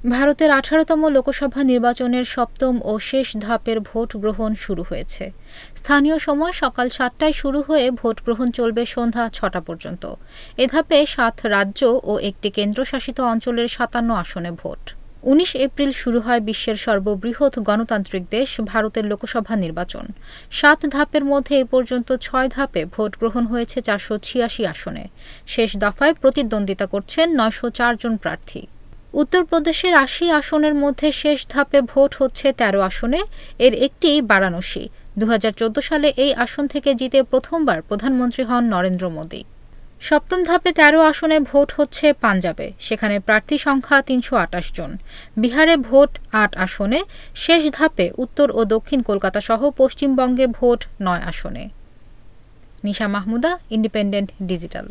ভারতের ১৮তম লোকসভা নির্বাচনের সপ্তম ও শেষ ধাপের ভোট গ্রহণ শুরু হয়েছে। স্থানীয় সময় সকাল ৭টায় শুরু হয়ে ভোট গ্রহণ চলবে সন্ধ্যা ৬টা পর্যন্ত। এ ধাপে ৭ রাজ্য ও একটি কেন্দ্রশাসিত অঞ্চলের ৫৭ আসনে ভোট। ১৯ এপ্রিল শুরু হয় বিশ্বের সর্ববৃহৎ গণতান্ত্রিক দেশ ভারতের লোকসভা নির্বাচন। ৭ ধাপের মধ্যে এ পর্যন্ত ৬ ধাপে ভোট গ্রহণ হয়েছে ৪৮৬ আসনে। শেষ দফায় প্রতিদ্বন্দ্বিতা করছেন ৯০৪ জন প্রার্থী। উত্তরপ্রদেশের ৮০ আসনের মধ্যে শেষ ধাপে ভোট হচ্ছে ১৩ আসনে, এর একটি বারাণসী। ২০১৪ সালে এই আসন থেকে জিতে প্রথমবার প্রধানমন্ত্রী হন নরেন্দ্র মোদী। সপ্তম ধাপে ১৩ আসনে ভোট হচ্ছে পাঞ্জাবে, সেখানে প্রার্থী সংখ্যা ৩২৮ জন। বিহারে ভোট ৮ আসনে। শেষ ধাপে উত্তর ও দক্ষিণ কলকাতা সহ পশ্চিমবঙ্গে ভোট ৯ আসনে। নিশা মাহমুদা, ইন্ডিপেন্ডেন্ট ডিজিটাল।